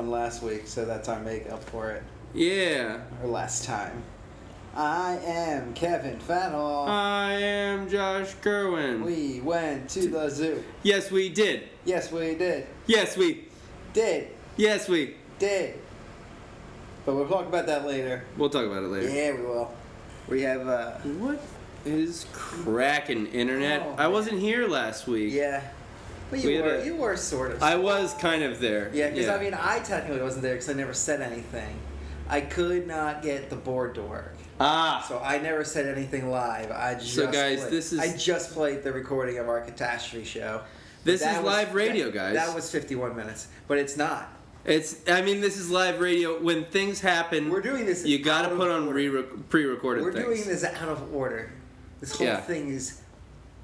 one last week, so that's our makeup for it. Yeah. Or last time. I am Kevin Fennell. I am Josh Kerwin. We went to the zoo. Yes, we did. Yes, we did. Yes, we Did. Yes, we Did. But we'll talk about that later. We'll talk about it later. Yeah, we will. We have, What is cracking, internet? Oh, I wasn't here last week. yeah. But you were sort of. I was kind of there. Yeah, because I mean, I technically wasn't there because I never said anything. I could not get the board to work. So I never said anything live. I just played the recording of our Catastrophe show. This is live radio, guys. That was 51 minutes, but it's not. This is live radio. When things happen, we're doing this. You got to put on pre-recorded things. We're doing this out of order. This whole thing is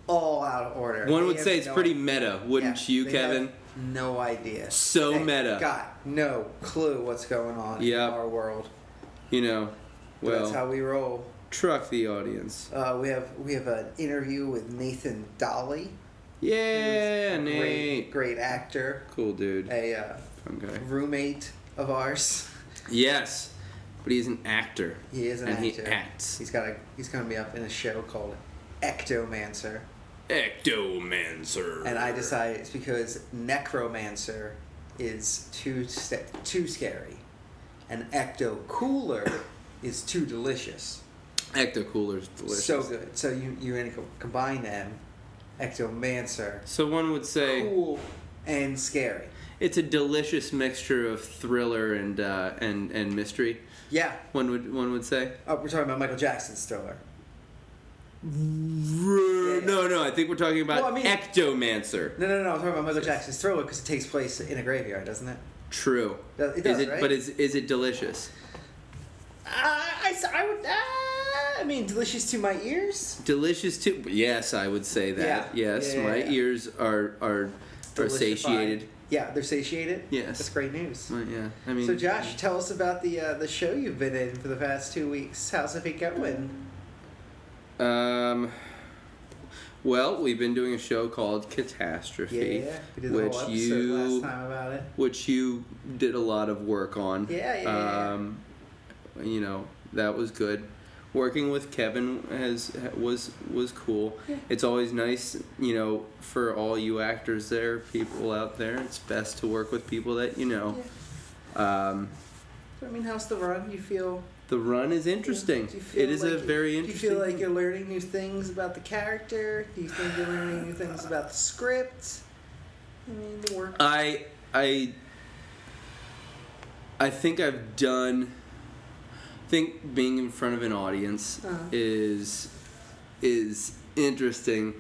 all out of order. One would say it's pretty meta, wouldn't you, Kevin? No idea. So meta. Got no clue what's going on in our world. Well, that's how we roll. Truck the audience. We have an interview with Nathan Dawley. Yeah, Nate. Great actor. Cool dude. A fun guy. Roommate of ours. Yes, but he's an actor. He is an actor. And he acts. He's going to be up in a show called Ectomancer. Ectomancer. And I decided it's because Necromancer is too scary, and Ecto-Cooler is too delicious. Ecto-Cooler's delicious. So good. So you're going to combine them, Ectomancer. So one would say cool and scary. It's a delicious mixture of thriller and mystery. Yeah. One would say. Oh, we're talking about Michael Jackson's Thriller. No, I think we're talking about Ectomancer. No, I'm talking about Michael Jackson's Thriller because it takes place in a graveyard, doesn't it? True. It does, right? But is it delicious? I mean, delicious to my ears? Delicious to... Yes, I would say that. Yeah. Yes, my ears are satiated. Yeah, they're satiated? Yes. That's great news. Well, yeah, I mean... So, Josh, tell us about the show you've been in for the past 2 weeks. How's it been going? Well, we've been doing a show called Catastrophe. Yeah, we did the whole episode last time about it. Which you did a lot of work on. Yeah. That was good. Working with Kevin was cool. Yeah. It's always nice, for all you actors there, people out there. It's best to work with people that you know. Yeah. How's the run? You feel? The run is interesting. It is a very interesting. Do you feel like you're learning new things about the character? Do you think you're learning new things about the script? The work. I think I've done. I think being in front of an audience is interesting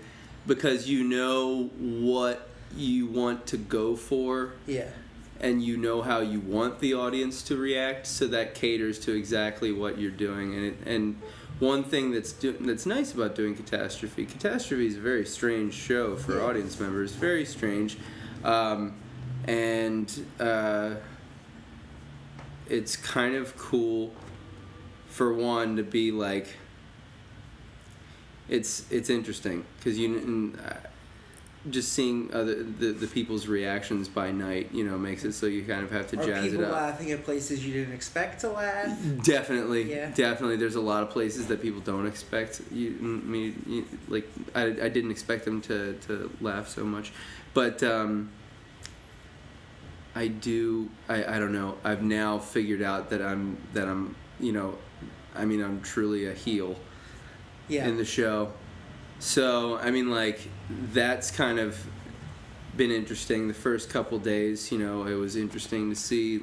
because you know what you want to go for. Yeah. And you know how you want the audience to react, so that caters to exactly what you're doing. And one thing that's nice about doing Catastrophe is a very strange show for audience members. Very strange, and it's kind of cool. For one, to be like, it's interesting because just seeing the people's reactions by night, makes it so you kind of have to jazz it up. Are people laughing at places you didn't expect to laugh? Definitely, definitely. There's a lot of places that people don't expect. I didn't expect them to laugh so much, but I do. I don't know. I've now figured out that I'm I'm truly a heel in the show. So, that's kind of been interesting. The first couple days, it was interesting to see,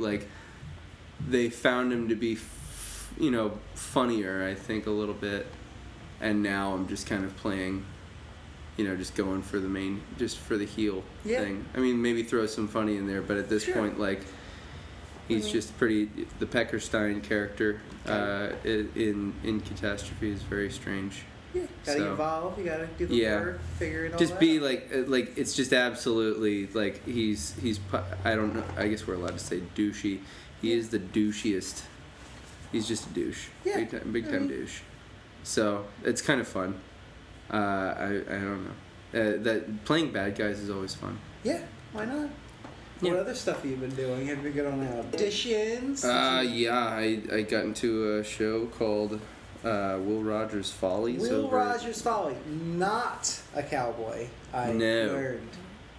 they found him to be, funnier, I think, a little bit. And now I'm just kind of playing, just going for the heel thing. Maybe throw some funny in there, but at this point, he's just the Peckerstein character in Catastrophe is very strange. Yeah, gotta evolve. You gotta do the work, figure it all just out. Be it's just absolutely he's. I don't know. I guess we're allowed to say douchey. He is the douchiest. He's just a douche. Yeah, big time douche. So it's kind of fun. I don't know. That playing bad guys is always fun. Yeah, why not? What other stuff have you been doing? Have you been going on auditions? I got into a show called Will Rogers Follies. Will Rogers Follies, not a cowboy. I learned.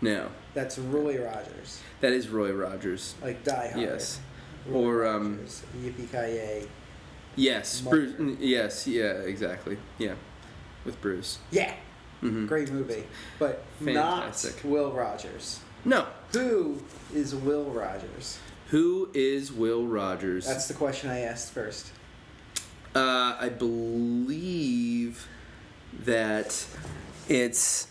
No. That's Roy Rogers. That is Roy Rogers. Like Die Hard. Yes. Roy Rogers, Yippee-ki-yay. Yes, Bruce. Yes, yeah, exactly. Yeah, with Bruce. Yeah. Mm-hmm. Great movie, but fantastic. Not Will Rogers. No. Who is Will Rogers? Who is Will Rogers? That's the question I asked first. I believe that it's...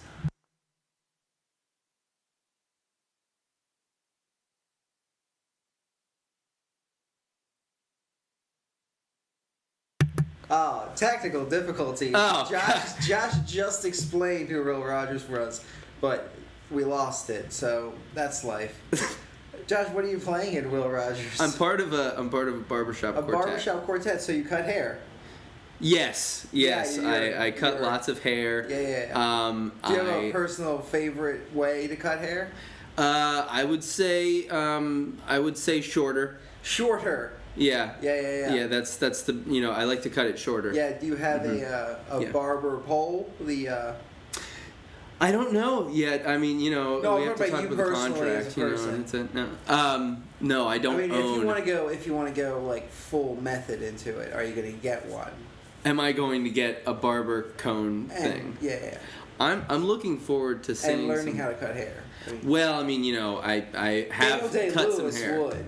Oh, technical difficulties. Oh, Josh just explained who Will Rogers was, but we lost it, so that's life. Josh, what are you playing in Will Rogers? I'm part of a barbershop quartet. A barbershop quartet, so you cut hair. Yes. I cut lots of hair. Yeah. Do you have a personal favorite way to cut hair? I would say shorter. Shorter. Yeah. Yeah, that's the I like to cut it shorter. Yeah, do you have a barber pole? I don't know yet. I mean, no, we have to talk about the contract. No, I don't. I mean, if you want to go like full method into it, are you going to get one? Am I going to get a barber cone thing? Yeah. I'm looking forward to seeing and learning how to cut hair. I have cut some hair. Would.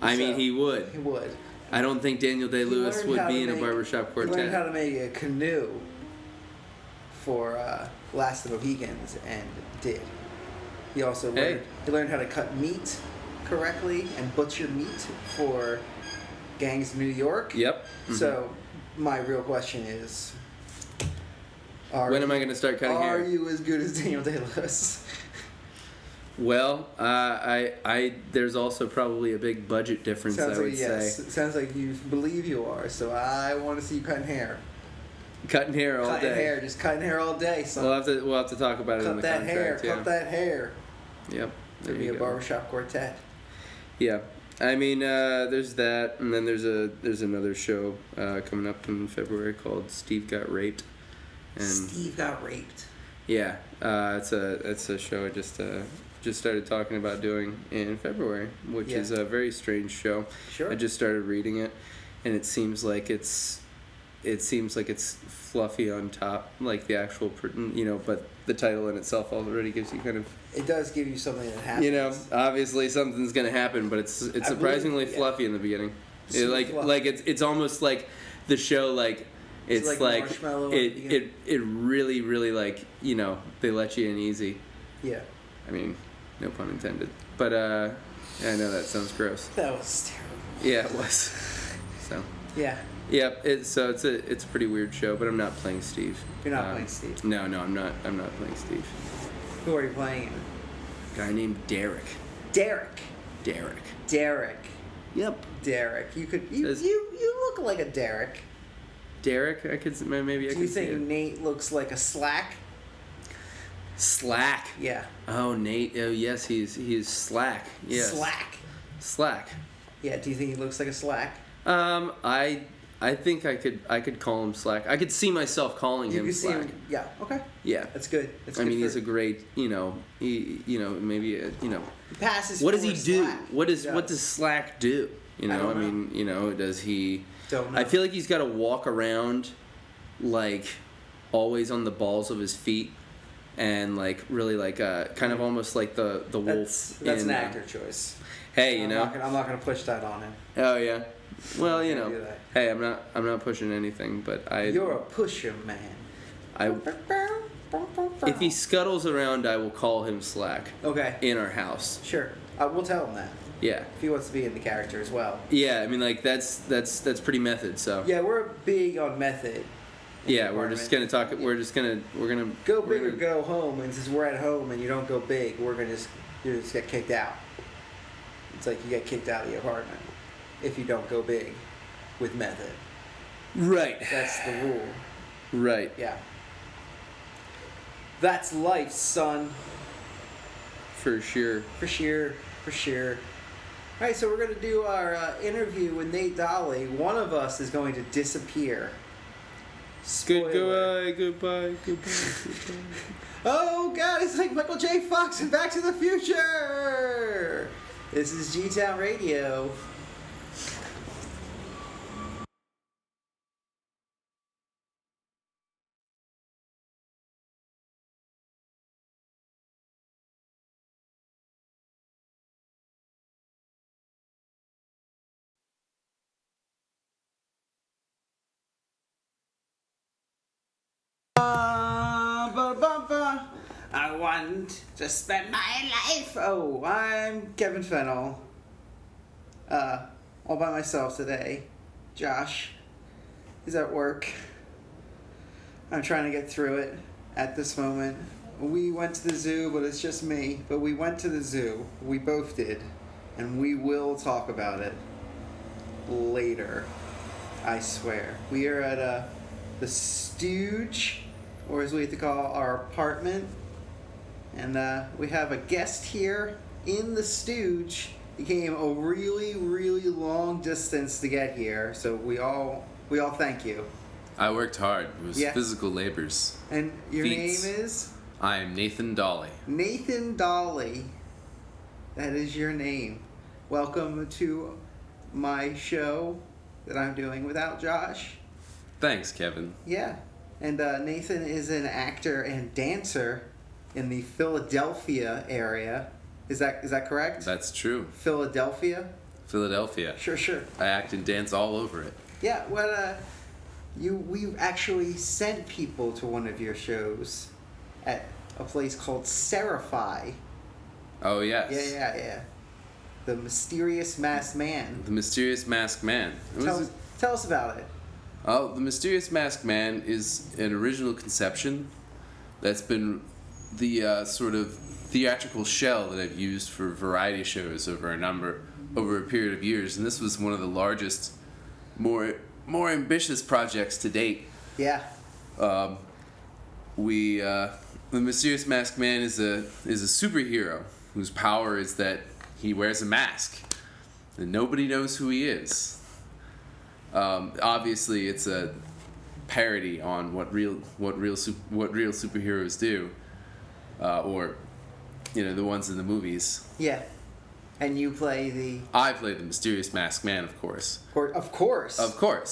He would. He would. I don't think Daniel Day-Lewis would be in a barbershop quartet. He learned how to make a canoe for Last of the Mohicans and did. He also learned how to cut meat correctly and butcher meat for Gangs of New York. Yep. Mm-hmm. So my real question is, when am I going to start cutting hair? Are you as good as Daniel Day-Lewis? Well, there's also probably a big budget difference, I would say. It sounds like you believe you are, so I want to see you cutting hair. Cutting hair all day. Just cutting hair all day, son. We'll have to talk about it in the contract. Cut that hair. Yep. There'll be a barbershop quartet. Yeah. I mean, there's that, and then there's another show coming up in February called Steve Got Raped. And Steve Got Raped. Yeah. It's a show I just started talking about doing in February, which is a very strange show. Sure. I just started reading it, and it seems like it's fluffy on top, like the actual, but the title in itself already gives you kind of. It does give you something that happens. Obviously something's gonna happen, but it's surprisingly fluffy in the beginning. It's almost like the show it's like it really they let you in easy. Yeah. I mean, no pun intended. But I know that sounds gross. That was terrible. Yeah, it was. So. Yeah. Yeah. It's a pretty weird show, but I'm not playing Steve. You're not playing Steve. No, I'm not playing Steve. Who are you playing? A guy named Derek. Derek. Yep. Derek. You look like a Derek. Derek, I could maybe. Do you think Nate looks like a Slack? Slack. Yeah. Oh, Nate. Oh, yes, he's Slack. Yes. Slack. Yeah. Do you think he looks like a Slack? I think I could call him Slack. I could see myself calling him Slack. Yeah. Okay. Yeah. That's good. He's a great. Maybe He passes. What does he do? Slack. What does Slack do? Does he? Don't know. I feel like he's got to walk around, always on the balls of his feet, and really kind of almost like the wolf. That's an actor choice. Hey, I'm not gonna push that on him. Oh yeah. Well, hey, I'm not pushing anything, but You're a pusher, man. If he scuttles around, I will call him Slack. Okay. In our house. Sure. We'll tell him that. Yeah. If he wants to be in the character as well. Yeah, I mean, that's pretty method. So. Yeah, we're big on method. Yeah, we're just gonna talk. We're gonna go big or go home. And since we're at home and you don't go big, you just get kicked out. It's like you get kicked out of the apartment if you don't go big with method. Right. That's the rule. Right. Yeah. That's life, son. For sure. For sure. All right, so we're going to do our interview with Nate Dawley. One of us is going to disappear. Spoiler. Goodbye. Oh, God, it's like Michael J. Fox in Back to the Future. This is G-Town Radio. I want to spend my life. Oh, I'm Kevin Fennell. All by myself today. Josh is at work. I'm trying to get through it at this moment. We went to the zoo, but it's just me. But we went to the zoo. We both did. And we will talk about it later. I swear. We are at the Stooge, or as we like to call our apartment. And we have a guest here in the Stooge. He came a really, really long distance to get here, so we all thank you. I worked hard. It was physical labors. And your name is? I am Nathan Dawley. Nathan Dawley. That is your name. Welcome to my show that I'm doing without Josh. Thanks, Kevin. Yeah. And Nathan is an actor and dancer in the Philadelphia area. Is that correct? That's true. Philadelphia? Sure. I act and dance all over it. Yeah, well, we actually sent people to one of your shows at a place called Serify. Oh, yes. Yeah. The Mysterious Masked Man. The Mysterious Masked Man. Tell us about it. Oh, The Mysterious Masked Man is an original conception that's been the sort of theatrical shell that I've used for variety shows over a period of years, and this was one of the largest, more ambitious projects to date. Yeah. The Mysterious Masked Man is a superhero whose power is that he wears a mask and nobody knows who he is. Obviously, it's a parody on what real superheroes do. Or, the ones in the movies. Yeah. And you play I play the Mysterious Masked Man, of course. Of course.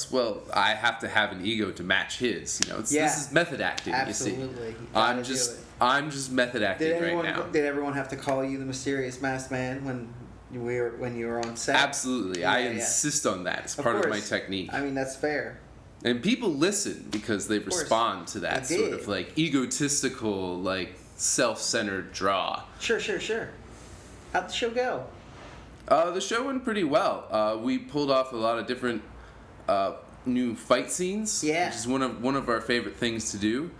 Well, I have to have an ego to match his. This is method acting, Absolutely. you see. I'm just method acting right now. Did everyone have to call you the Mysterious Masked Man when you were on set? Absolutely. Yeah, I insist on that. It's part of my technique. I mean, that's fair. And people listen because they respond to that sort of egotistical, self-centered draw. Sure. How'd the show go? The show went pretty well. We pulled off a lot of different new fight scenes, which is one of our favorite things to do.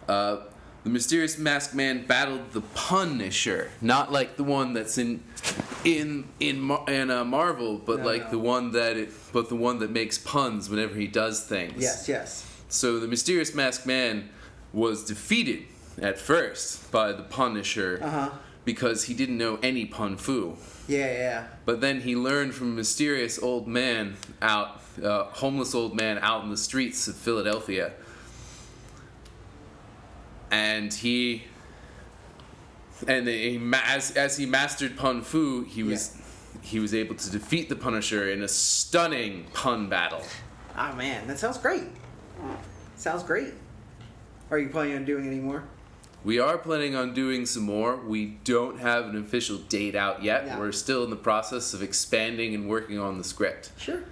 The Mysterious Masked Man battled the Punisher, not like the one that's in Marvel, but the one that makes puns whenever he does things. Yes. So the Mysterious Masked Man was defeated at first by the Punisher because he didn't know any pun fu. Yeah. But then he learned from a mysterious old man homeless old man out in the streets of Philadelphia. And as he mastered pun fu, he was able to defeat the Punisher in a stunning pun battle. Oh man, that sounds great. Are you planning on doing any more? We are planning on doing some more. We don't have an official date out yet. No. We're still in the process of expanding and working on the script. Sure.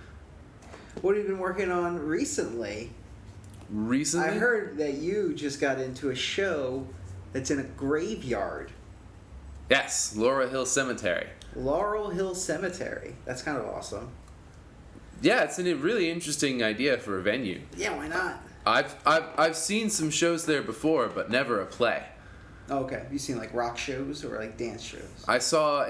What have you been working on recently? I heard that you just got into a show that's in a graveyard. Yes, Laurel Hill Cemetery. That's kind of awesome. Yeah, it's a really interesting idea for a venue. Yeah, why not? I've seen some shows there before, but never a play. Okay, you seen rock shows or dance shows? I saw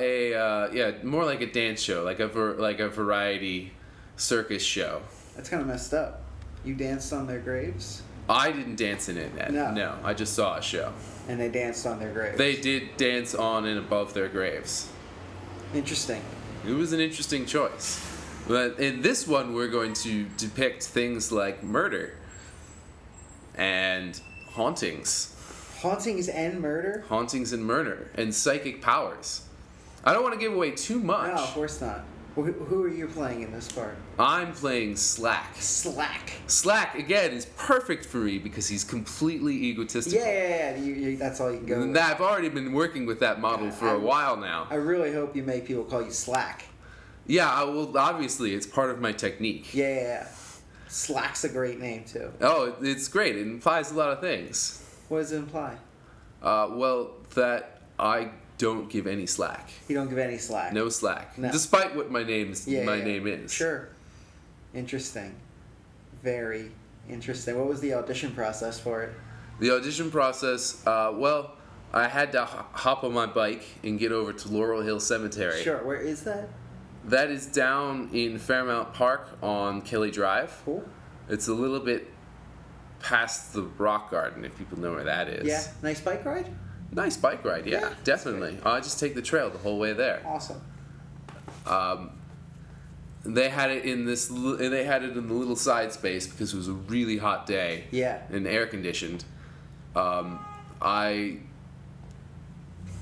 more like a dance show, like a variety circus show. That's kind of messed up. You danced on their graves? I didn't dance in it. No, I just saw a show. And they danced on their graves? They did dance on and above their graves. Interesting. It was an interesting choice. But in this one, we're going to depict things like murder and hauntings. Hauntings and murder? Hauntings and murder. And psychic powers. I don't want to give away too much. No, of course not. Who are you playing in this part? I'm playing Slack. Slack, again, is perfect for me because he's completely egotistical. Yeah. That's all you can go with. I've already been working with that model for a while now. I really hope you make people call you Slack. Yeah, well, obviously, it's part of my technique. Yeah. Slack's a great name, too. Oh, it's great. It implies a lot of things. What does it imply? Well, that I don't give any slack. You don't give any slack? No slack. No. Despite what my name is. Sure. Interesting. Very interesting. What was the audition process for it? The audition process, well, I had to hop on my bike and get over to Laurel Hill Cemetery. Sure. Where is that? That is down in Fairmount Park on Kelly Drive. Cool. It's a little bit past the Rock Garden, if people know where that is. Yeah. Nice bike ride? Nice bike ride, yeah, definitely. I just take the trail the whole way there. Awesome. They had it in the little side space because it was a really hot day. Yeah. And air conditioned. I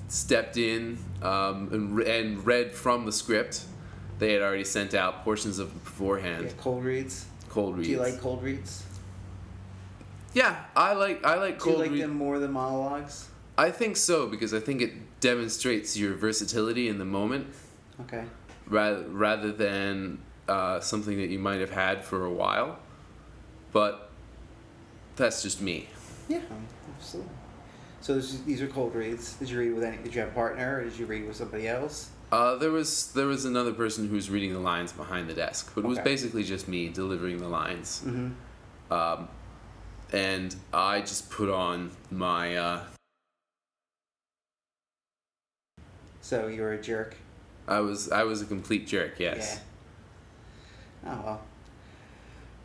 stepped in and read from the script. They had already sent out portions of it beforehand. Yeah, cold reads. Cold reads. Do you like cold reads? Yeah, I like cold reads. Do you like them more than monologues? I think so, because I think it demonstrates your versatility in the moment. Okay. Rather than something that you might have had for a while. But that's just me. Yeah, absolutely. So these are cold reads. Did you read with any? Did you have a partner, or did you read with somebody else? There was another person who was reading the lines behind the desk, but it was basically just me delivering the lines. Mm-hmm. And I just put on my. So you were a jerk. I was a complete jerk. Yes. Yeah. Oh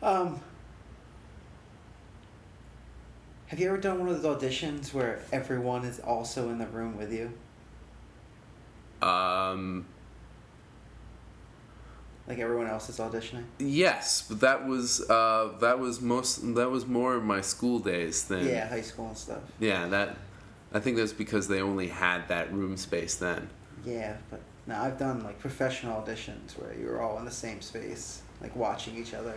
well. Have you ever done one of those auditions where everyone is also in the room with you? Like everyone else is auditioning? Yes, but that was more in my school days than high school and stuff. Yeah, I think that's because they only had that room space then. Yeah, but no, I've done like professional auditions where you were all in the same space, like watching each other.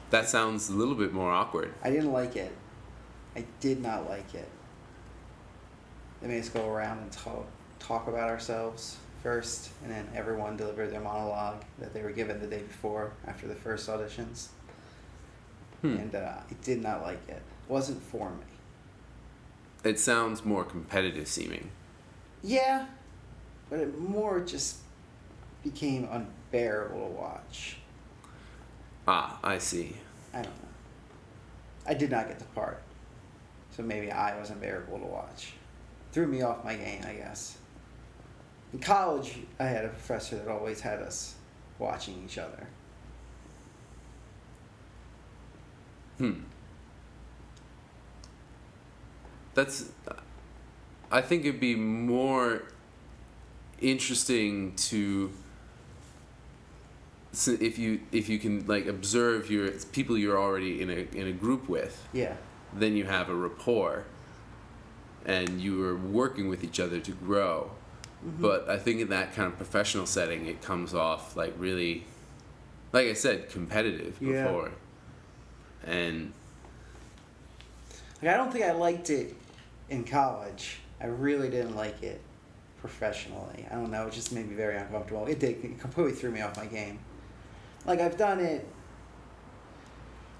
That sounds a little bit more awkward. I didn't like it. I did not like it. They made us go around and talk about ourselves first, and then everyone delivered their monologue that they were given the day before after the first auditions. And I did not like it. It wasn't for me. It sounds more competitive seeming. Yeah, but it more just became unbearable to watch. Ah, I see. I don't know. I did not get the part, so maybe I was unbearable to watch. Threw me off my game, I guess. In college, I had a professor that always had us watching each other. I think it'd be more interesting to, if you can like observe people you're already in a group with. Yeah. Then you have a rapport, and you are working with each other to grow. Mm-hmm. But I think in that kind of professional setting, it comes off like really, like I said, competitive before. And like, I don't think I liked it in college. I really didn't like it professionally. I don't know. It just made me very uncomfortable. It completely threw me off my game. Like, I've done it.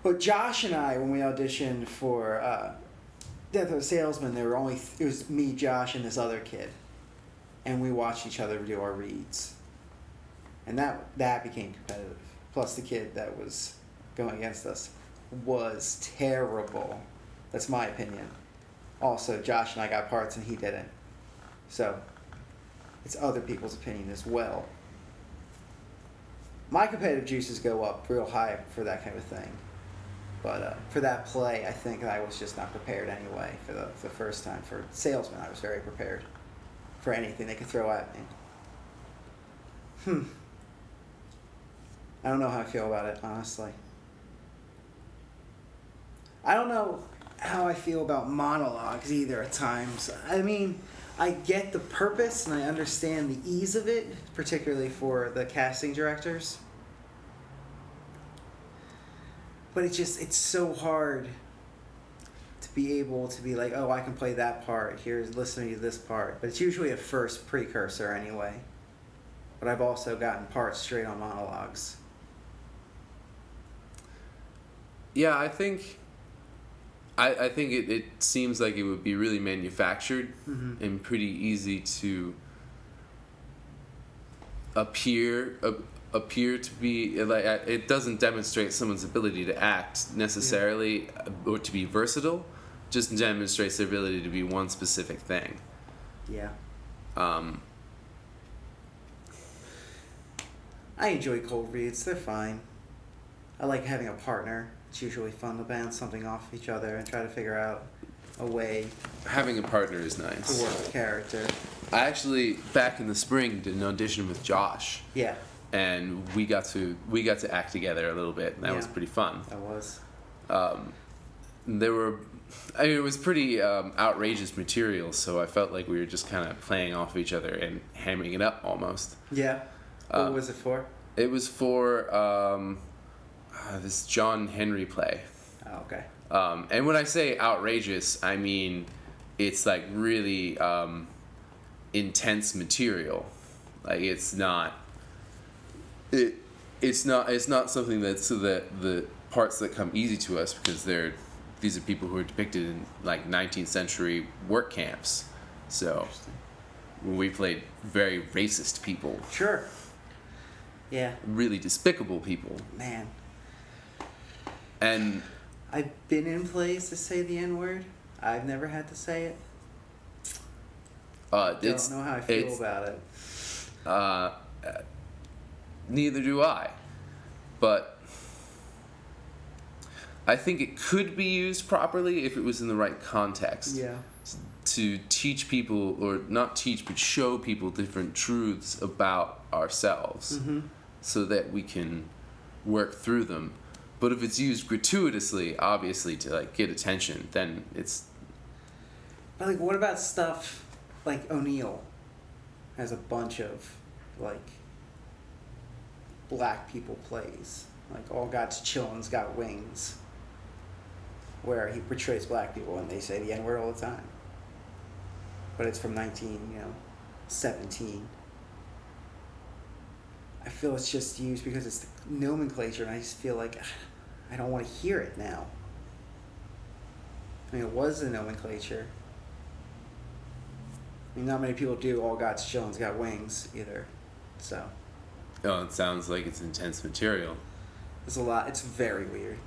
But Josh and I, when we auditioned for Death of a Salesman, it was me, Josh, and this other kid. And we watched each other do our reads. And that became competitive. Plus the kid that was going against us was terrible. That's my opinion. Also, Josh and I got parts and he didn't. So, it's other people's opinion as well. My competitive juices go up real high for that kind of thing. But for that play, I think I was just not prepared anyway for the first time. For Salesman, I was very prepared for anything they could throw at me. I don't know how I feel about it, honestly. I don't know how I feel about monologues either at times. I mean, I get the purpose and I understand the ease of it, particularly for the casting directors. But it's so hard to be able to be like, oh, I can play that part. Here's listening to this part. But it's usually a first precursor anyway. But I've also gotten parts straight on monologues. Yeah, I think it seems like it would be really manufactured and pretty easy to appear to be like, it doesn't demonstrate someone's ability to act necessarily or to be versatile, just demonstrates their ability to be one specific thing. Yeah. I enjoy cold reads. They're fine. I like having a partner. It's usually fun to bounce something off each other and try to figure out a way. Having a partner is nice. To work the character. I actually, back in the spring, did an audition with Josh. Yeah. And we got to act together a little bit, and that was pretty fun. That was. It was pretty outrageous material, so I felt like we were just kind of playing off each other and hamming it up almost. Yeah. What was it for? It was for this John Henry play. Oh, okay. And when I say outrageous, I mean it's like really intense material. Like it's not something that's so that the parts that come easy to us because these are people who are depicted in like 19th century work camps. So we played very racist people. Sure. Yeah. Really despicable people. Man. And I've been in plays to say the N-word. I've never had to say it. Don't know how I feel about it. Neither do I. But I think it could be used properly if it was in the right context. Yeah. To teach people, or not teach, but show people different truths about ourselves so that we can work through them. But if it's used gratuitously, obviously, to like get attention, then it's... But like, what about stuff like O'Neill has a bunch of like black people plays, like All God's Children's Got Wings, where he portrays black people and they say the N-word all the time. But it's from 1917. I feel it's just used because it's the nomenclature, and I just feel like I don't want to hear it now. I mean, it was the nomenclature. I mean, not many people do All God's Children's Got Wings either, so. Oh, it sounds like it's intense material. There's a lot. It's very weird.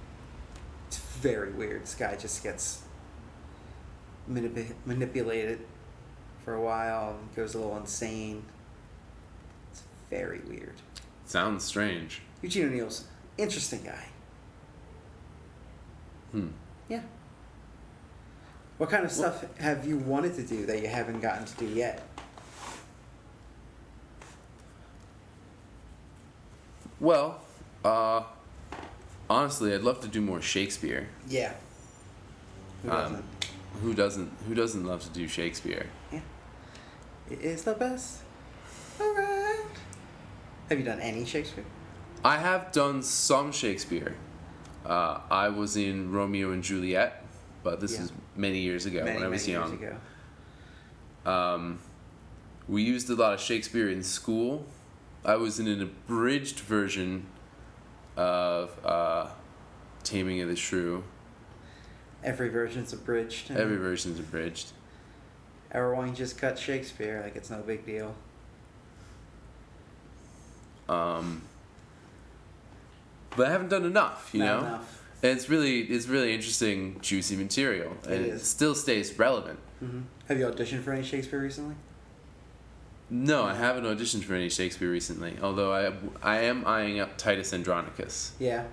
It's very weird. This guy just gets manipulated for a while and goes a little insane. It's very weird. Sounds strange. Eugene O'Neill's interesting guy. Yeah. What kind of stuff have you wanted to do that you haven't gotten to do yet? Well, honestly, I'd love to do more Shakespeare. Yeah. Who doesn't love to do Shakespeare? Yeah. It is the best. All right. Have you done any Shakespeare? I have done some Shakespeare. I was in Romeo and Juliet, but this is many years ago when I was young. Years ago. We used a lot of Shakespeare in school. I was in an abridged version of Taming of the Shrew. Every version's abridged. Every version's abridged. Everyone just cut Shakespeare like it's no big deal. But I haven't done enough, you know? Enough. And it's really interesting, juicy material. And it still stays relevant. Mm-hmm. Have you auditioned for any Shakespeare recently? No, I haven't auditioned for any Shakespeare recently. Although I am eyeing up Titus Andronicus. Yeah.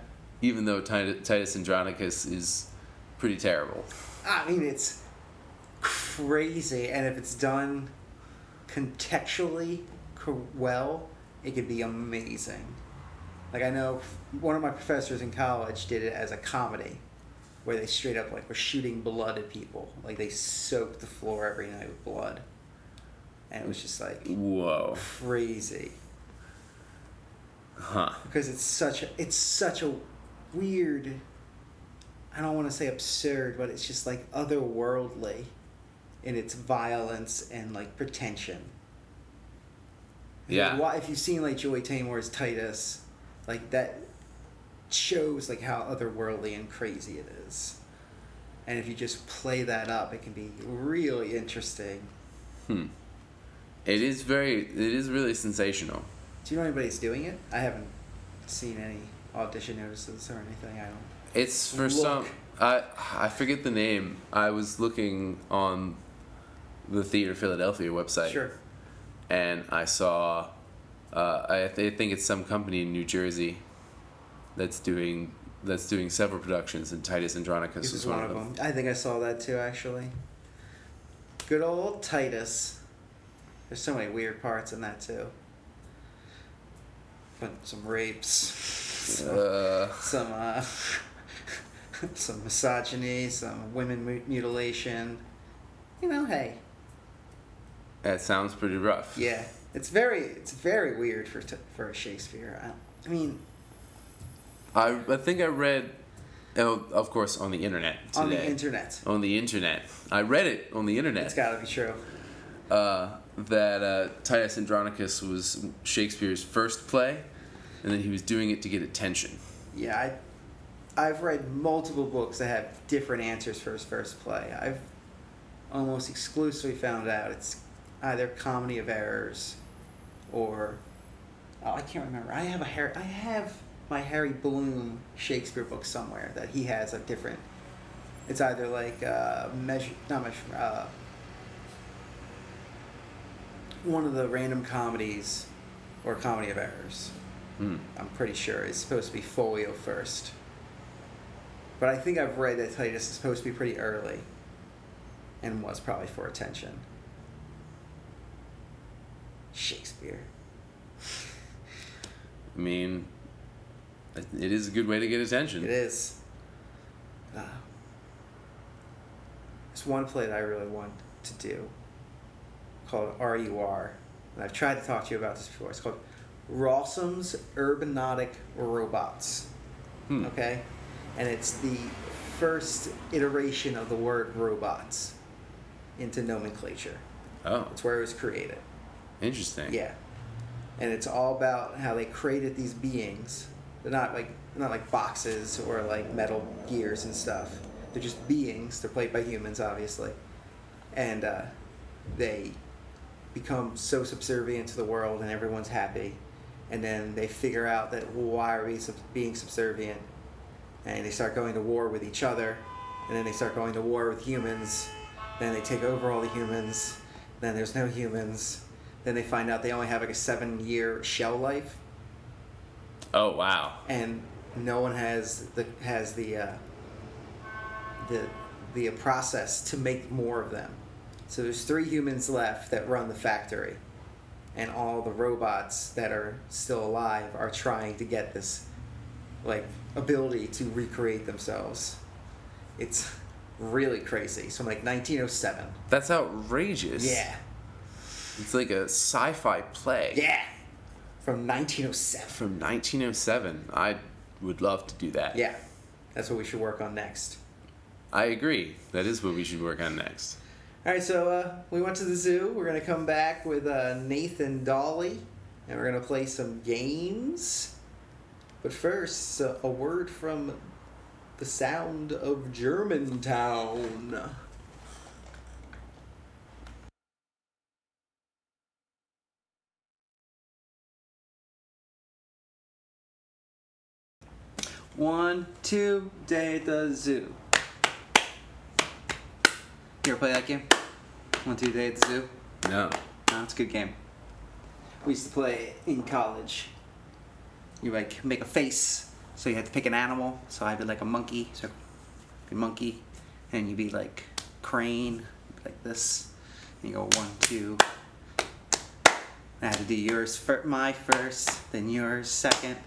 Even though Titus Andronicus is pretty terrible. I mean, it's crazy. And if it's done contextually well, it could be amazing. Like, I know one of my professors in college did it as a comedy, where they straight up, like, were shooting blood at people. Like, they soaked the floor every night with blood. And it was just, like, whoa, crazy. Huh. Because it's such a weird, I don't want to say absurd, but it's just, like, otherworldly in its violence and, like, pretension. Yeah. If you've seen, like, Joy Taymor's Titus, like, that shows, like, how otherworldly and crazy it is. And if you just play that up, it can be really interesting. It is really sensational. Do you know anybody that's doing it? I haven't seen any audition notices or anything. I don't. It's for some. I forget the name. I was looking on the Theater Philadelphia website. Sure. And I saw. I think it's some company in New Jersey that's doing several productions, and Titus Andronicus was one of them. I think I saw that too, actually. Good old Titus. There's so many weird parts in that too. But some rapes, some misogyny, some women mutilation. You know, hey. That sounds pretty rough. Yeah, it's very weird for Shakespeare. I mean, I think I read, of course, on the internet today. On the internet. I read it on the internet. It's got to be true. That Titus Andronicus was Shakespeare's first play, and then he was doing it to get attention. Yeah, I've read multiple books that have different answers for his first play. I've almost exclusively found out it's either Comedy of Errors or I can't remember. I have my Harry Bloom Shakespeare book somewhere that he has a different. It's either like one of the random comedies or Comedy of Errors. I'm pretty sure it's supposed to be folio first. But I think I've read that Titus is supposed to be pretty early and was probably for attention. Shakespeare. I mean, it is a good way to get attention. It is. There's one play that I really want to do called RUR. And I've tried to talk to you about this before. It's called Rossum's Urbanotic Robots. Okay? And it's the first iteration of the word robots into nomenclature. Oh. It's where it was created. Interesting. Yeah. And it's all about how they created these beings. They're not like boxes or like metal gears and stuff. They're just beings. They're played by humans, obviously. And they become so subservient to the world and everyone's happy. And then they figure out that, well, why are we being subservient? And they start going to war with each other. And then they start going to war with humans. Then they take over all the humans. Then there's no humans. Then they find out they only have like a 7-year shell life. Oh, wow. And no one has the process to make more of them. So there's 3 humans left that run the factory. And all the robots that are still alive are trying to get this like ability to recreate themselves. It's really crazy. So like 1907. That's outrageous. Yeah. It's like a sci-fi play. Yeah. From 1907. From 1907. I would love to do that. Yeah. That's what we should work on next. I agree. That is what we should work on next. All right, so we went to the zoo. We're going to come back with Nathan Dawley, and we're going to play some games. But first, a word from the sound of Germantown. One, two, day at the zoo. You ever play that game? 1, 2, day at the zoo? No. No, it's a good game. We used to play in college. You like make a face, so you had to pick an animal. So I'd be like a monkey, so be monkey, and you'd be like crane, like this. And you go 1, 2. I had to do yours my first, then yours second,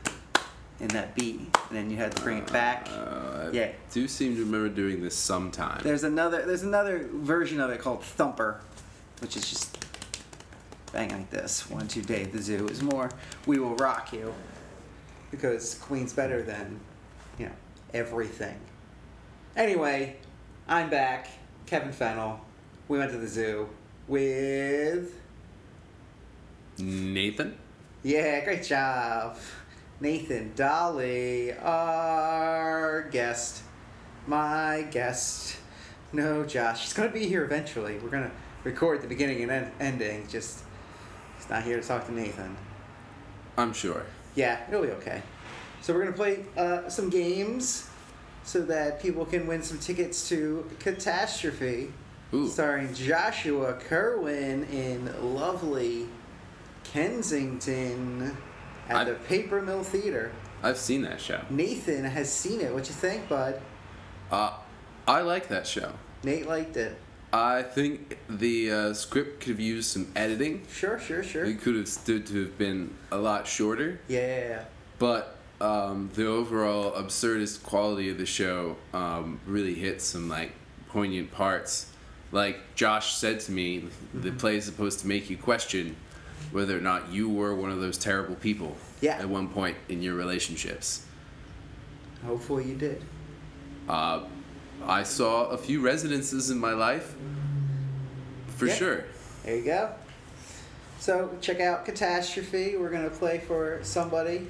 in that beat, and then you had to bring it back. I do seem to remember doing this sometime. There's another version of it called Thumper, which is just bang like this. 1, 2, Day at the Zoo is more We Will Rock You, because Queen's better than, everything. Anyway, I'm back, Kevin Fennell. We went to the zoo with Nathan? Yeah, great job. Nathan, Dawley, our guest. My guest. No, Josh. He's going to be here eventually. We're going to record the beginning and ending. Just, he's not here to talk to Nathan. I'm sure. Yeah, it'll be okay. So we're going to play some games so that people can win some tickets to Catastrophe. Ooh. Starring Joshua Kerwin in lovely Kensington at the Paper Mill Theater. I've seen that show. Nathan has seen it. What you think, bud? I like that show. Nate liked it. I think the script could have used some editing. Sure. It could have stood to have been a lot shorter. Yeah. But the overall absurdist quality of the show really hit some poignant parts. Like Josh said to me, the play is supposed to make you question whether or not you were one of those terrible people at one point in your relationships. Hopefully you did. I saw a few residences in my life, for sure. There you go. So check out Catastrophe. We're going to play for somebody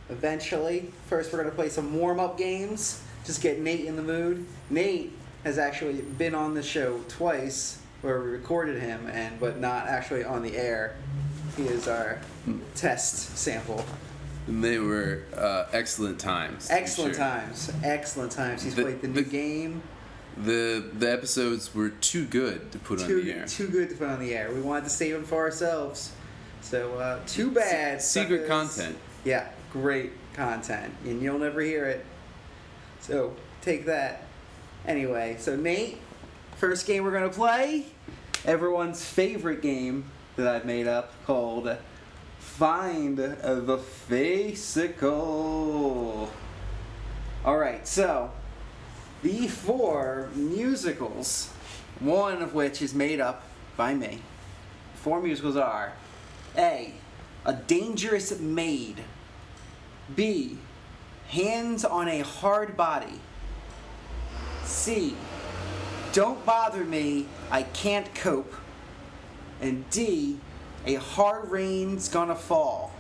eventually. First, we're going to play some warm-up games. Just get Nate in the mood. Nate has actually been on the show twice where we recorded him, but not actually on the air. He is our test sample. And they were excellent times. Excellent times. He's played the new game. The episodes were too good to put on the air. Too good to put on the air. We wanted to save them for ourselves. So, too bad. Secret content. Yeah, great content. And you'll never hear it. So, take that. Anyway, so Nate, first game we're going to play, everyone's favorite game that I've made up, called Find the Facical. Alright, so the 4 musicals, one of which is made up by me. 4 musicals are A Dangerous Maid, B, Hands on a Hard Body, C, Don't Bother Me, I Can't Cope, and D, A Hard Rain's Gonna Fall.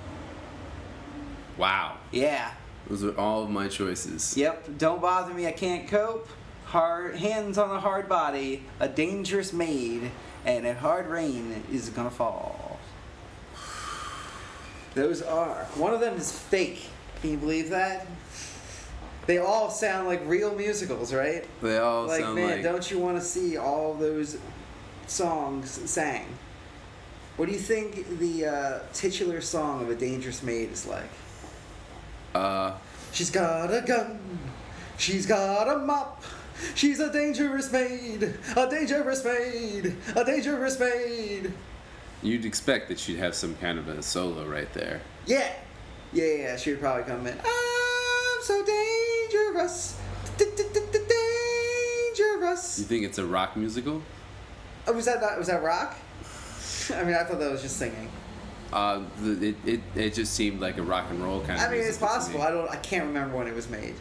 Wow. Yeah. Those are all of my choices. Yep. Don't Bother Me, I Can't Cope, Hands on a Hard Body, A Dangerous Maid, and A Hard Rain is Gonna Fall. Those are. One of them is fake. Can you believe that? They all sound like real musicals, right? They all sound like... Man, don't you want to see all those songs sang? What do you think the titular song of A Dangerous Maid is like? She's got a gun, she's got a mop, she's a dangerous maid, a dangerous maid, a dangerous maid. You'd expect that she'd have some kind of a solo right there. Yeah, she would probably come in. I'm so dangerous, dangerous. You think it's a rock musical? Oh, was that rock? I mean, I thought that was just singing. It just seemed like a rock and roll kind of. I mean, it's possible. I can't remember when it was made.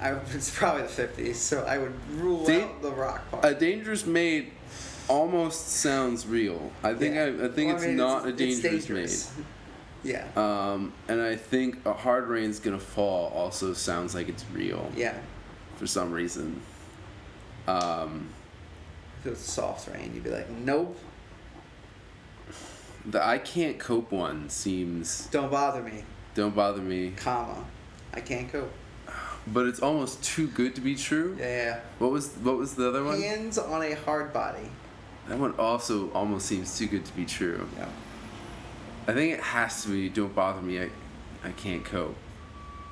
It's probably the 50s, so I would rule out the rock part. A Dangerous Maid almost sounds real. I think it's not a dangerous maid. Yeah. And I think A Hard Rain's Gonna Fall also sounds like it's real. Yeah. For some reason. If it was a soft rain, you'd be like, nope. The I Can't Cope one seems... Don't bother me. Don't bother me. Comma. I can't cope. But it's almost too good to be true. Yeah. What was the other one? Hands on a Hard Body. That one also almost seems too good to be true. Yeah. I think it has to be Don't Bother Me, I Can't Cope.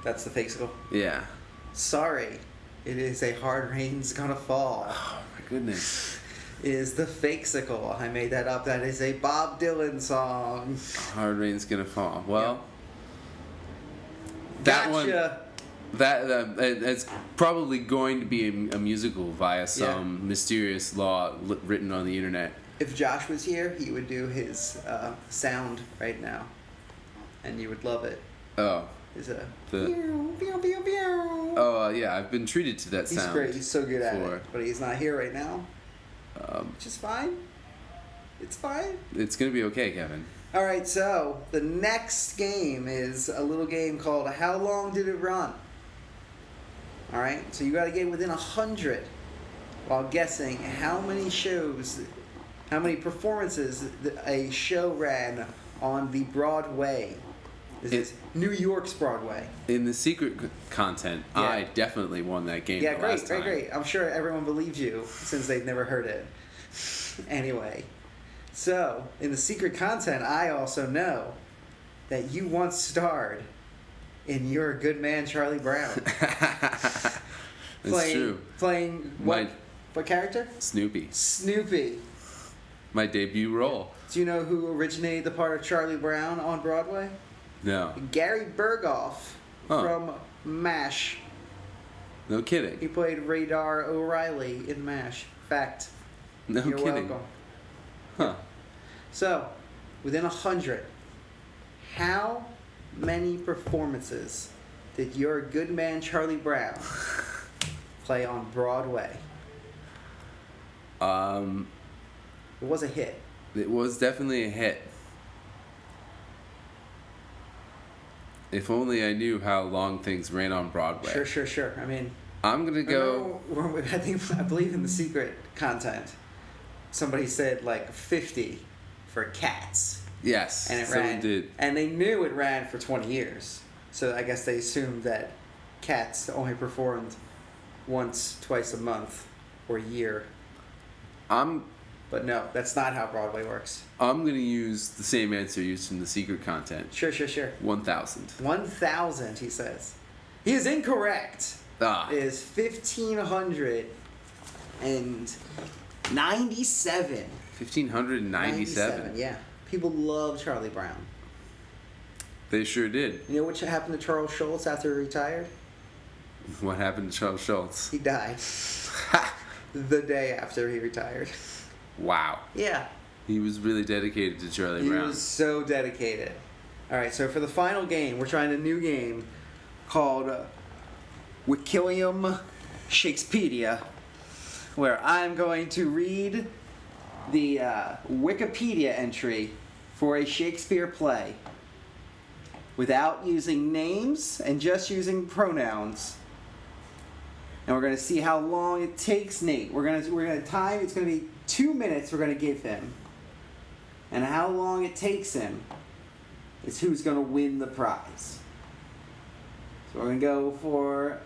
That's the facical? Yeah. Sorry. It is A Hard Rain's Gonna Fall. Oh my goodness. is The Fakesicle. I made that up. That is a Bob Dylan song. Hard Rain's Gonna Fall. Well, that one... That it's probably going to be a musical via some mysterious law written on the internet. If Josh was here, he would do his sound right now, and you would love it. Oh. Is a pew, pew, pew, pew. Oh yeah, I've been treated to that sound. He's great. He's so good at it, but he's not here right now. Which is fine. It's fine. It's gonna be okay, Kevin. All right. So the next game is a little game called "How Long Did It Run?" All right. So you got to get within 100 while guessing how many performances a show ran on the Broadway. This is New York's Broadway. In the secret content, I definitely won that game last time. Great. I'm sure everyone believes you since they've never heard it. Anyway, so in the secret content, I also know that you once starred in You're a Good Man, Charlie Brown. That's true. Playing what character? Snoopy. My debut role. Do you know who originated the part of Charlie Brown on Broadway? No. Gary Berghoff from MASH. No kidding. He played Radar O'Reilly in MASH. Fact. No You're kidding. welcome. Huh. So, within 100, how many performances did Your Good Man Charlie Brown play on Broadway? It was a hit. It was definitely a hit. If only I knew how long things ran on Broadway. Sure. I mean, I'm gonna go. I believe in the secret content. Somebody said like 50 for Cats. Yes, and someone did. And they knew it ran for 20 years. So I guess they assumed that Cats only performed once, twice a month, or a year. But no, that's not how Broadway works. I'm going to use the same answer used from the secret content. Sure. 1,000. 1,000, he says. He is incorrect. It is 1,597. 1,597? Yeah. People love Charlie Brown. They sure did. You know what happened to Charles Schultz after he retired? What happened to Charles Schultz? He died. The day after he retired. Wow. Yeah. He was really dedicated to Charlie Brown. He was so dedicated. All right, so for the final game, we're trying a new game called Wikilium Shakespearepedia, where I'm going to read the Wikipedia entry for a Shakespeare play without using names and just using pronouns. And we're going to see how long it takes Nate. We're going to time. It's going to be 2 minutes we're going to give him. And how long it takes him is who's going to win the prize. So we're going to go for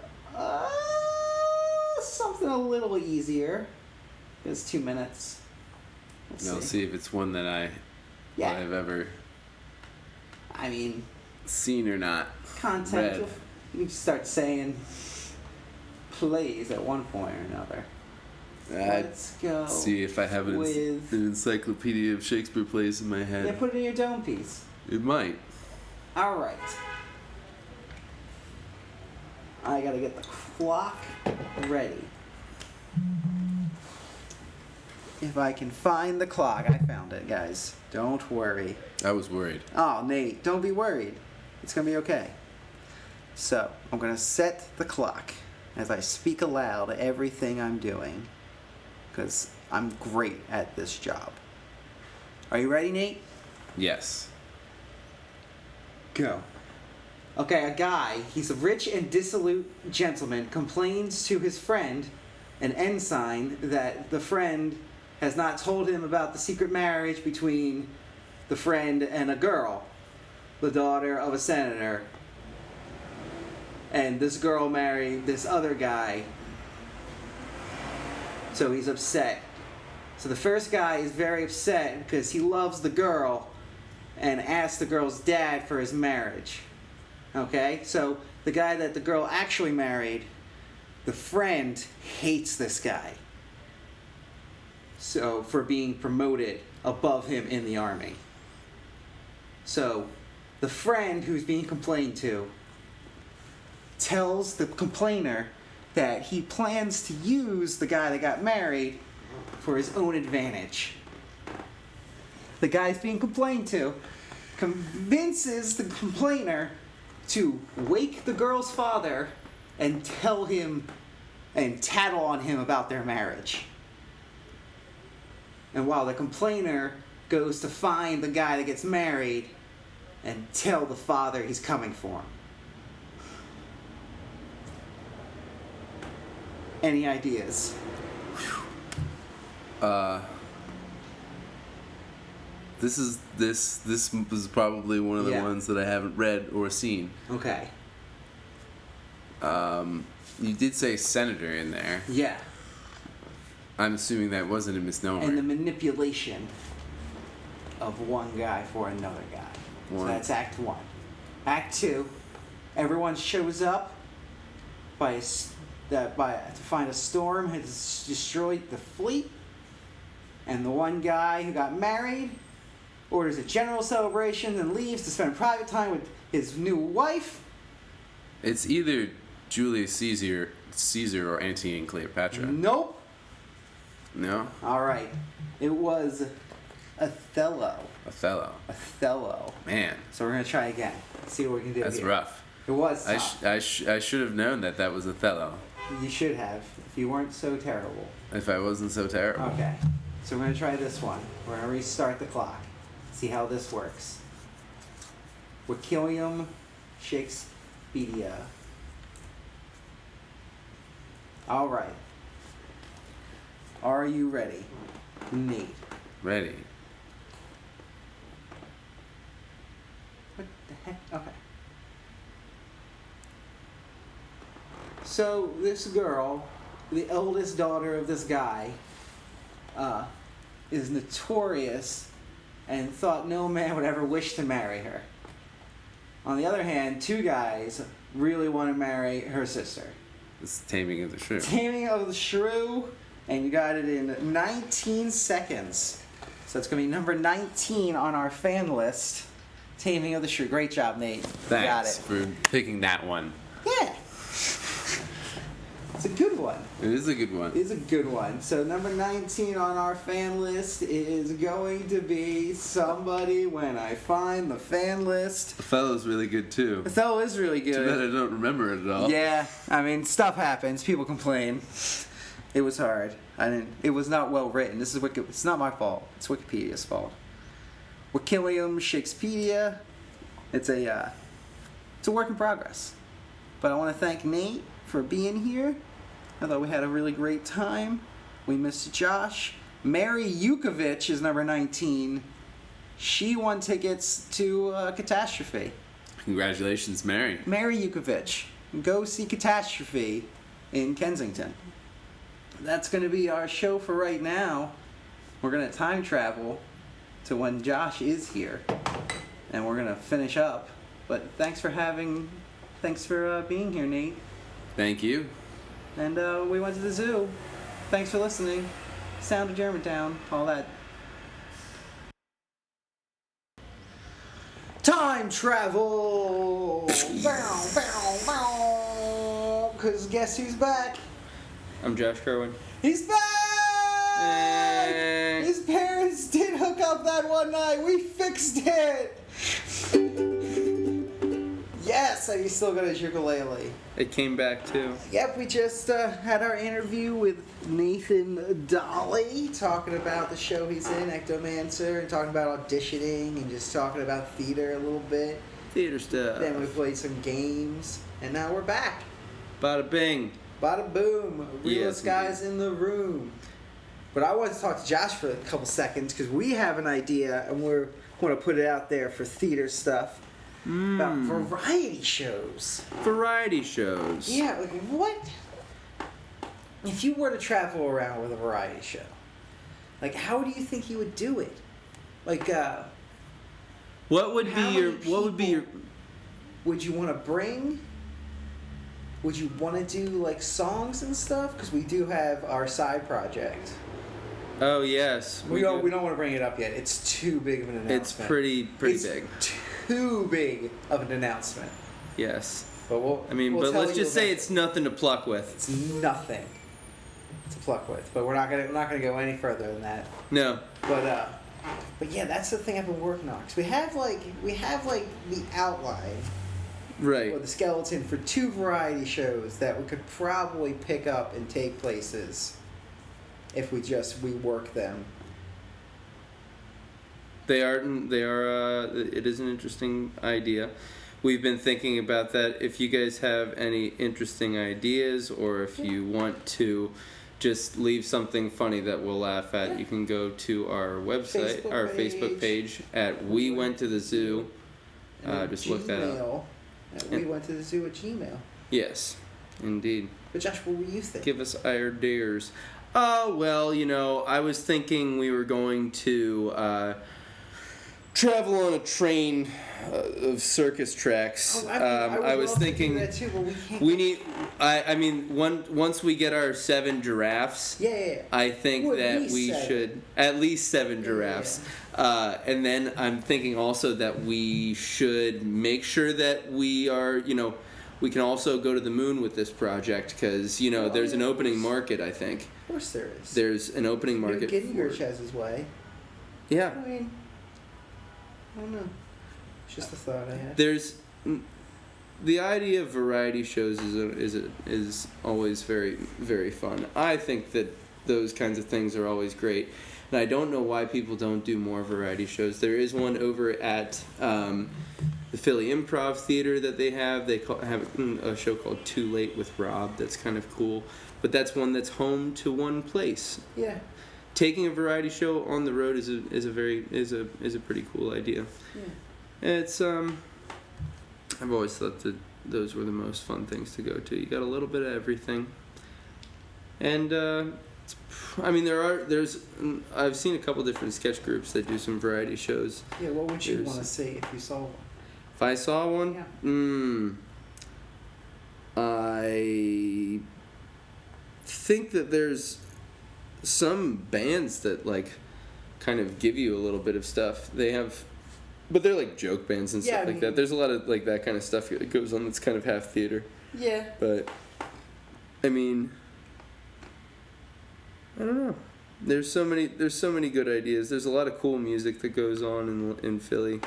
something a little easier. It's 2 minutes. Let's see if it's one that I've ever seen or not. Content. You start saying plays at one point or another. Let's go. See if I have an encyclopedia of Shakespeare plays in my head. Yeah, put it in your dome piece. It might. All right. I gotta get the clock ready. If I can find the clock. I found it, guys. Don't worry. I was worried. Oh, Nate, don't be worried. It's gonna be okay. So, I'm gonna set the clock as I speak aloud everything I'm doing, because I'm great at this job. Are you ready, Nate? Yes. Go. Okay, a guy, he's a rich and dissolute gentleman, complains to his friend, an ensign, that the friend has not told him about the secret marriage between the friend and a girl, the daughter of a senator. And this girl married this other guy. So he's upset. So the first guy is very upset because he loves the girl and asks the girl's dad for his marriage. Okay? So the guy that the girl actually married, the friend hates this guy. So, for being promoted above him in the army. So, the friend who's being complained to tells the complainer that he plans to use the guy that got married for his own advantage. The guy's being complained to convinces the complainer to wake the girl's father and tell him and tattle on him about their marriage. And while the complainer goes to find the guy that gets married and tell the father he's coming for him. Any ideas? This was probably one of the ones that I haven't read or seen. Okay. You did say senator in there. Yeah. I'm assuming that wasn't a misnomer. And the manipulation of one guy for another guy. So that's Act 1. Act 2, everyone shows up to find a storm has destroyed the fleet, and the one guy who got married orders a general celebration and leaves to spend private time with his new wife. It's either Julius Caesar or Antony and Cleopatra. Nope. No? All right. It was Othello. Othello. Man. So we're going to try again. See what we can do. That's here. rough. It was tough. I should have known that was Othello. You should have, if you weren't so terrible. If I wasn't so terrible. Okay. So we're going to try this one. We're going to restart the clock. See how this works. William Shakespearepedia. All right. Are you ready? Nate. Ready. What the heck? Okay. So this girl, the eldest daughter of this guy, is notorious and thought no man would ever wish to marry her. On the other hand, two guys really want to marry her sister. This is Taming of the Shrew. Taming of the Shrew, and you got it in 19 seconds. So it's going to be number 19 on our fan list. Taming of the Shrew. Great job, Nate. Thanks for picking that one. Yeah. It's a good one. It is a good one. It's a good one. So number 19 on our fan list is going to be Somebody When I Find the Fan List. Othello's really good too. Othello is really good. Too bad I don't remember it at all. Yeah, I mean, stuff happens. People complain. It was hard. It was not well written. It's not my fault. It's Wikipedia's fault. William Shakespearepedia. It's a work in progress. But I want to thank Nate for being here. I thought we had a really great time. We missed Josh. Mary Yukovich is number 19. She won tickets to Catastrophe. Congratulations, Mary. Mary Yukovich. Go see Catastrophe in Kensington. That's going to be our show for right now. We're going to time travel to when Josh is here. And we're going to finish up. But thanks for being here, Nate. Thank you. And we went to the zoo. Thanks for listening. Sound of Germantown, all that. Time travel! Bow, bow, bow! Because guess who's back? I'm Josh Kerwin. He's back! His parents did hook up that one night. We fixed it! Yes, and he's still got his ukulele. It came back too. Yep, we just had our interview with Nathan Dawley, talking about the show he's in, Ectomancer, and talking about auditioning, and just talking about theater a little bit. Theater stuff. Then we played some games, and now we're back. Bada bing. Bada boom. Realest guys in the room. But I want to talk to Josh for a couple seconds, because we have an idea, and we want to put it out there for theater stuff. About variety shows. Variety shows. Yeah, like what? If you were to travel around with a variety show, like how do you think you would do it? Like, what would be your? Would you want to bring? Would you want to do like songs and stuff? Because we do have our side project Oh yes. We don't want to bring it up yet. It's too big of an announcement. It's pretty big. Too big of an announcement. Yes. But let's just say it's nothing to pluck with. It's nothing to pluck with. But we're not gonna go any further than that. No. But yeah, that's the thing I've been working on. Cause we have the outline. Right. Or the skeleton for 2 variety shows that we could probably pick up and take places if we just rework them. They are. It is an interesting idea. We've been thinking about that. If you guys have any interesting ideas, or if you want to just leave something funny that we'll laugh at, you can go to our website, Facebook page at We Went to the Zoo. Just look that up. We went to the zoo at Gmail. Yes, indeed. But Josh, what were you thinking? Give us our dares. Well, I was thinking we were going to travel on a train of circus tracks. I was thinking that too, but we can't. We need. Once we get our 7 giraffes. Yeah. I think that we should at least 7 giraffes. Yeah. And then I'm thinking also that we should make sure that we are, we can also go to the moon with this project because there's an opening market. I think. Of course there is. There's an opening market. Giddingers has his way. Yeah. I don't know. It's just a thought I had. There's the idea of variety shows is always very, very fun. I think that those kinds of things are always great, and I don't know why people don't do more variety shows. There is one over at the Philly Improv Theater that they have. They have a show called Too Late with Rob. That's kind of cool, but that's one that's home to one place. Yeah. Taking a variety show on the road is a pretty cool idea. Yeah. It's I've always thought that those were the most fun things to go to. You got a little bit of everything, and I've seen a couple different sketch groups that do some variety shows. Yeah, what would you want to see if you saw one? If I saw one, I think that there's some bands that kind of give you a little bit of stuff. They have, but they're like joke bands and stuff like that. There's a lot of that kind of stuff that goes on that's kind of half theater. Yeah. But I don't know. There's so many good ideas. There's a lot of cool music that goes on in Philly,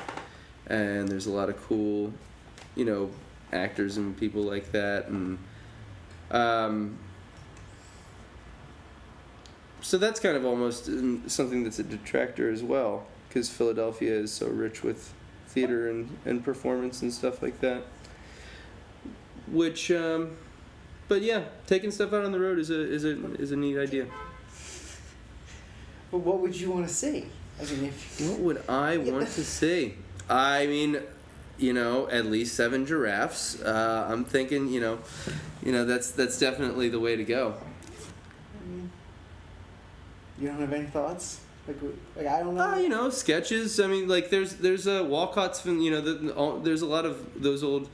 and there's a lot of cool, actors and people like that, and so that's kind of almost something that's a detractor as well, because Philadelphia is so rich with theater and performance and stuff like that. Which, but yeah, taking stuff out on the road is a neat idea. But what would you want to see? What would I want to see? At least 7 giraffes. I'm thinking, that's definitely the way to go. You don't have any thoughts? I don't know. Sketches. There's Walcott's. There's a lot of those old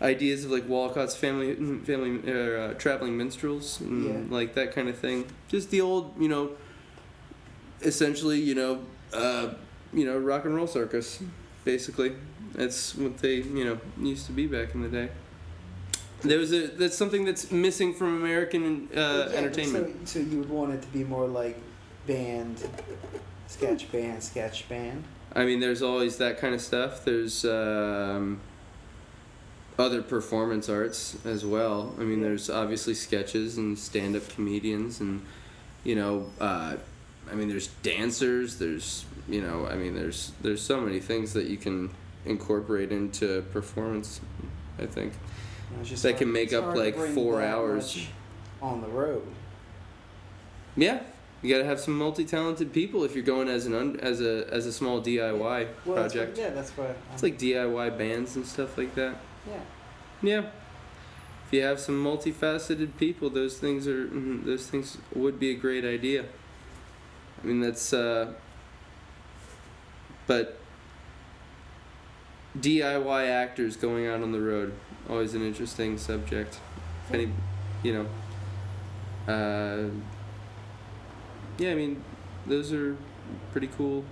ideas of Walcott's family traveling minstrels and that kind of thing. Just the old, essentially, rock and roll circus, basically. That's what they, used to be back in the day. That's something that's missing from American entertainment. So you would want it to be more like band, sketch band. There's always that kind of stuff. There's other performance arts as well. There's obviously sketches and stand-up comedians, and there's dancers. There's there's so many things that you can incorporate into performance. I think that can make up 4 hours on the road. Yeah. You gotta have some multi-talented people if you're going as a small DIY project. That's what. It's like DIY bands and stuff like that. Yeah. Yeah. If you have some multifaceted people, those things would be a great idea. That's. But DIY actors going out on the road, always an interesting subject. those are pretty cool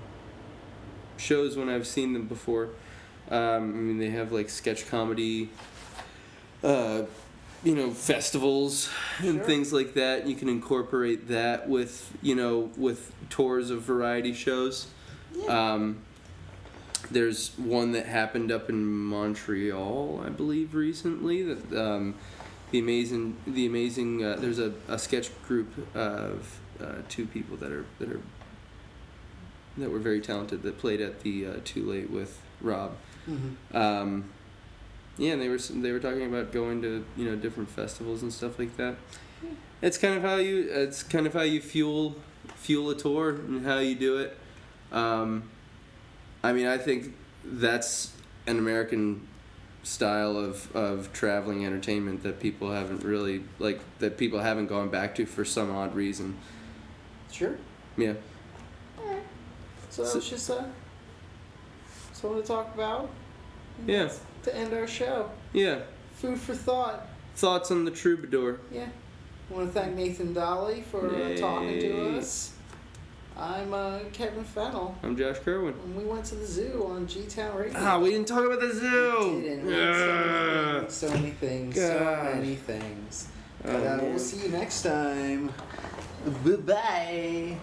shows when I've seen them before. I mean, they have like sketch comedy, festivals and things like that. You can incorporate that with tours of variety shows. Yeah. There's one that happened up in Montreal, I believe, recently. That the amazing. There's a sketch group of 2 people that were very talented that played at the Too Late with Rob. Mm-hmm. And they were talking about going to different festivals and stuff like that. It's kind of how you fuel a tour and how you do it. I mean, I think that's an American style of traveling entertainment that people haven't really that people haven't gone back to for some odd reason. Sure. Yeah. All right. So that was just something to talk about. Yeah. To end our show. Yeah. Food for thought. Thoughts on the Troubadour. Yeah. I want to thank Nathan Dawley for talking to us. I'm Kevin Fennell. I'm Josh Kerwin. And we went to the zoo on G-Town Radio. Ah, we didn't talk about the zoo. We didn't. So many things. But we'll see you next time. Bye-bye.